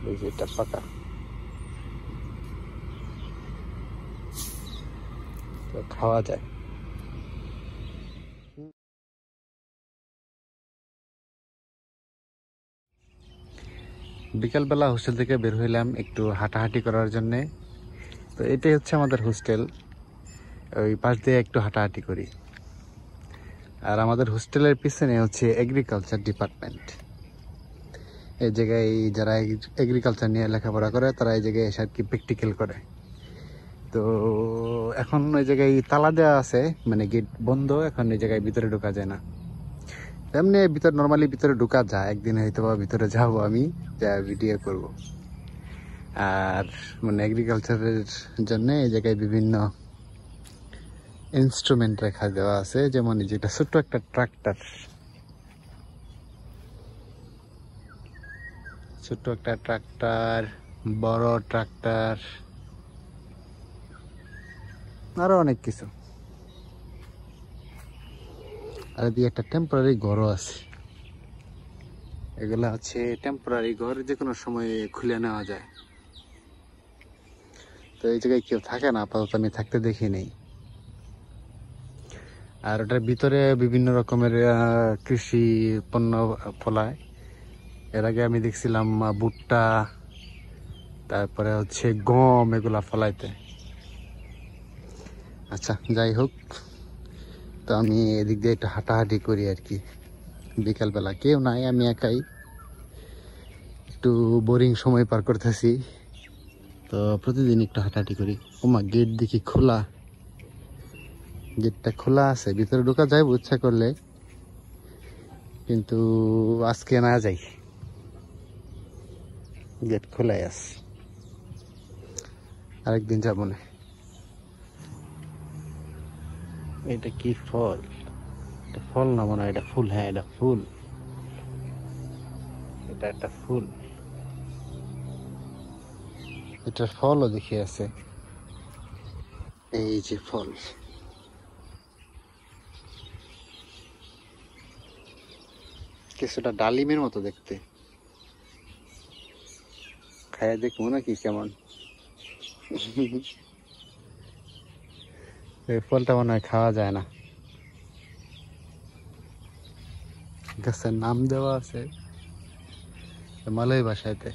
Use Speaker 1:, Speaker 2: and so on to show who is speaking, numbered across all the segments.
Speaker 1: এই যে এটা পাকা, তো খাওয়া যায়। বিকালবেলা হোস্টেল থেকে বের হইলাম একটু হাঁটাহাঁটি করার জন্যে। তো এটাই হচ্ছে আমাদের হোস্টেল, ওই পাশ দিয়ে একটু হাঁটাহাঁটি করি। আর আমাদের হোস্টেলের পিছনে হচ্ছে এগ্রিকালচার ডিপার্টমেন্ট। এই জায়গায় যারা এগ্রিকালচার নিয়ে লেখাপড়া করে তারা এই জায়গায় এসে আর কি প্র্যাকটিক্যাল করে। তো এখন ওই জায়গায় তালা দেওয়া আছে, মানে গেট বন্ধ, এখন এই জায়গায় ভিতরে ঢোকা যায় না। এমনি ভিতরে নর্মালি ভিতরে ঢোকা যায়, একদিন হয়তো বা ভিতরে যাবো আমি, যা ভিডিও করব। আর মানে এগ্রিকালচারের জন্য এই জায়গায় বিভিন্ন ইনস্ট্রুমেন্ট রেখা দেওয়া আছে, যেমন যেটা ছোট্ট একটা ট্রাক্টর, ছোট্ট একটা ট্রাক্টর, বড় ট্রাক্টর, আরো অনেক কিছু। আর এদিকে একটা টেম্পোরারি ঘরও আছে। এগুলা হচ্ছে টেম্পোরারি ঘর, যে কোনো সময় খুলে নেওয়া যায়। তো এই জায়গায় কেউ থাকে না আপাতত, আমি থাকতে দেখি নেই। আর ওটার ভিতরে বিভিন্ন রকমের কৃষি পণ্য ফলায়। এর আগে আমি দেখছিলাম ভুট্টা, তারপরে হচ্ছে গম, এগুলা ফলাইতে। আচ্ছা যাই হোক, তো আমি এদিক দিয়ে একটু হাঁটাহাঁটি করি আর কি। বিকালবেলা কেউ নাই, আমি একাই একটু বোরিং সময় পার করতেছি। তো প্রতিদিন একটু হাঁটাহাঁটি করি। ওমা, গেট দেখি খোলা, গেটটা খোলা আছে, ভিতরে ঢোকা যায় ইচ্ছা করলে, কিন্তু আজকে না যাই, গেট খোলাই আছে, আরেকদিন যাবো না। এটা কি ফল? এটা ফল না মনে হয়, এটা ফুল। হ্যাঁ এটা ফুল, এটা একটা ফুল। এটার ফলও দেখে আছে, এই যে ফল। কিছুটা ডালিমের মতো দেখতে, খাইয়া দেখবো নাকি কেমন। এই ফলটা মনে হয় খাওয়া যায় না। গাছের নাম দেওয়া আছে মালয় ভাষাতে।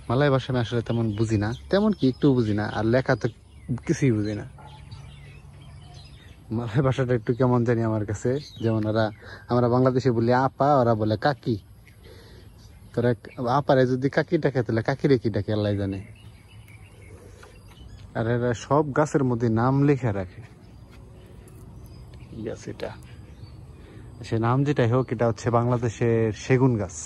Speaker 1: মালয় ভাষা আমি আসলে তেমন বুঝি না, তেমন কি একটু বুঝি না, আর লেখা তো কিছুই বুঝি না। মালয় ভাষাটা একটু কেমন জানি আমার কাছে, যেমন আমরা বাংলাদেশে বলি আপা, ওরা বলে কাকি। তোরা আপারে যদি কাকি ডাকে তাহলে কাকিরে কি ডাকে আল্লাহ জানে। আর এরা সব গাছের মধ্যে নাম লিখে রাখে। গাছ এটা, সে নাম যেটাই হোক, এটা হচ্ছে বাংলাদেশের সেগুন গাছ।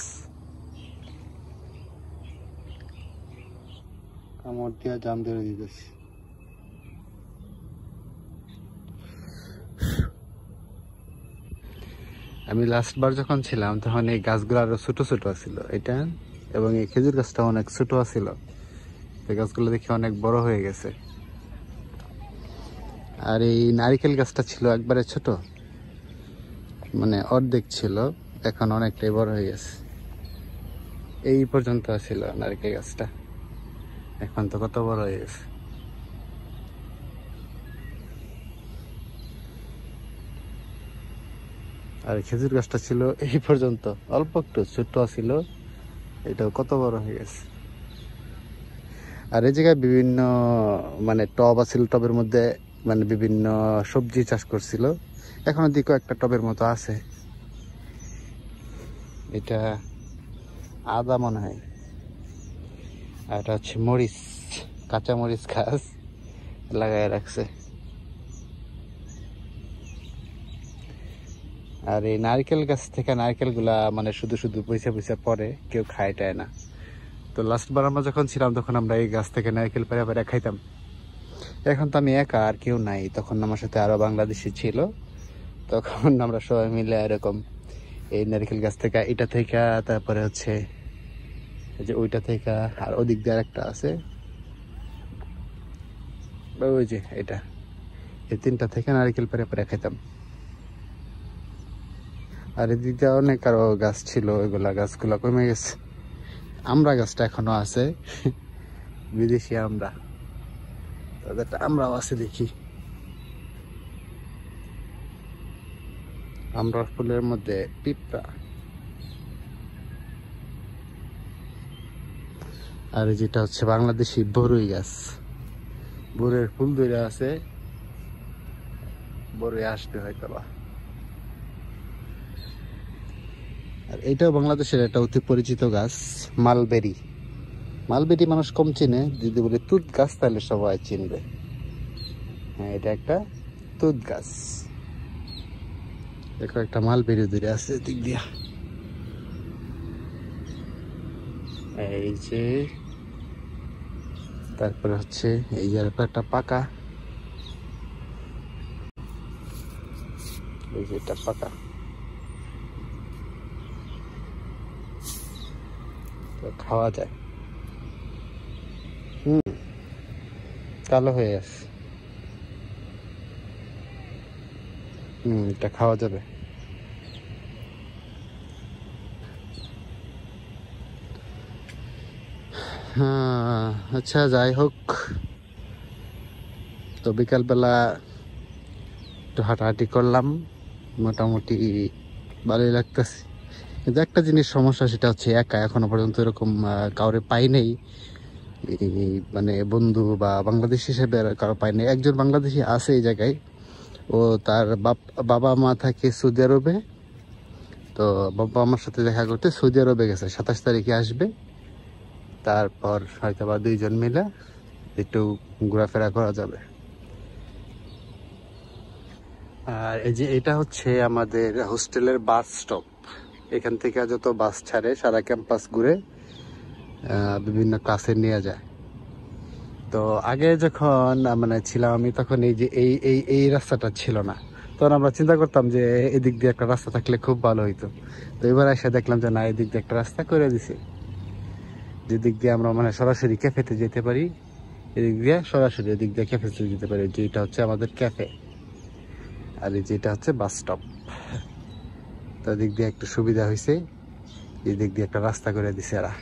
Speaker 1: কামড় দিয়া জাম ধরে দিতেছি। আমি লাস্ট বার যখন ছিলাম তখন এই গাছগুলো আরো ছোট ছোট ছিল, এটা এবং এই খেজুর গাছটা অনেক ছোট ছিল। এই গাছগুলো দেখে অনেক বড় হয়ে গেছে। আর এই নারিকেল গাছটা ছিল একবারে ছোট, মানে অর্ধেক ছিল, এখন অনেকটাই বড় হয়ে গেছে। এই পর্যন্ত ছিল নারিকেল গাছটা, এখন তো কত বড় হয়ে গেছে। আর খেজুর গাছটা ছিল এই পর্যন্ত, অল্প একটু ছোট ছিল, এটাও কত বড় হয়ে গেছে। আর এই জায়গায় বিভিন্ন মানে টব আছিল, টবের মধ্যে মানে বিভিন্ন সবজি চাষ করছিল, এখনো দিকে একটা টবের মতো আছে। এটা আদা মনে হয়, আর এটা হচ্ছে মরিচ, কাঁচা মরিচ গাছ লাগাই রাখছে। আর এই নারকেল গাছ থেকে নারকেল গুলা মানে শুধু শুধু পয়সা পয়সা পরে, কেউ খায় টায় না। তো লাস্ট বার আমরা যখন ছিলাম তখন আমরা এই গাছ থেকে নারকেল পেরে পেরে খাইতাম। এখন তো আমি একা, আর কেউ নাই, তখন আমার সাথে আরো বাংলাদেশি ছিল, তখন আমরা সবাই মিলে এরকম এই নারকেল গাছ থেকে, এটা থেকে, তারপরে হচ্ছে এই যে ওইটা থেকে, আর ওদিক দিয়ে একটা আছে, ওই যে এটা, এই তিনটা থেকে নারকেল পেরে পেরে খাইতাম। আর এদিকে অনেক আরো গাছ ছিল, ওইগুলা গাছগুলা কমে গেছে। আমরা গাছটা এখনো আছে, বিদেশি আমরা, তাদেরটা আমরাও আছে দেখি। আমরা ফুলের মধ্যে পিঁপড়া, আর যেটা হচ্ছে বাংলাদেশি বরই গাছ, বরের ফুল ধরে আছে, বরই আসবে হয়তো বা। আর এটাও বাংলাদেশের একটা অতি পরিচিত গাছ, মালবেরি। মালবেরি মানুষ কম চিনে, যদি বলে তুত গাছ তাহলে সবাই চিনবে। হ্যাঁ, এটা একটা তুত গাছ। দেখো একটা মালবেরি ধরে আছে দিক দিয়া, এই যে। তারপরে হচ্ছে এই যে একটা পাকা, এই যে এটা পাকা, খাওয়া যায়। কালো হয়ে আছে, এটা খাওয়া যাবে। হ্যাঁ, আচ্ছা যাই হোক, তো বিকালবেলা একটু হাঁটাহাঁটি করলাম, মোটামুটি ভালোই লাগতেছে। কিন্তু একটা জিনিস সমস্যা, সেটা হচ্ছে একা এখনো পর্যন্ত এরকম কাউরে পাই নেই, মানে বন্ধু বা বাংলাদেশ হিসেবে কারো পাই নেই। একজন বাংলাদেশি আছে এই জায়গায়, ও তার বাবা মা থাকে সৌদি আরবে, তো বাবা আমার সাথে দেখা করতে সৌদি আরবে গেছে, 27 তারিখে আসবে। তারপর হয়তো বা দুইজন মিলে একটু ঘোরাফেরা করা যাবে। আর এই যে এটা হচ্ছে আমাদের হোস্টেলের বাস স্টপ। এখান থেকে যত বাস ছাড়ে সারা ক্যাম্পাস ঘুরে বিভিন্ন ক্লাসে নিয়ে যায়। তো আগে যখন মানে ছিলাম আমি, তখন এই যে এই রাস্তাটা ছিল না, তখন আমরা চিন্তা করতাম যে এদিক দিয়ে একটা রাস্তা থাকলে খুব ভালো হইতো। তো এবার এসে দেখলাম যে না, এদিক দিয়ে একটা রাস্তা করে দিছে, যেদিক দিয়ে আমরা মানে সরাসরি ক্যাফেতে যেতে পারি। এদিক দিয়ে সরাসরি এদিক দিয়ে ক্যাফেতে যেতে পারি। যেটা হচ্ছে আমাদের ক্যাফে, আর এই যেটা হচ্ছে বাস স্টপ। তো এদিক দিয়ে একটু সুবিধা হয়েছে, এদিক দিয়ে একটা রাস্তা করে দিছে এরা।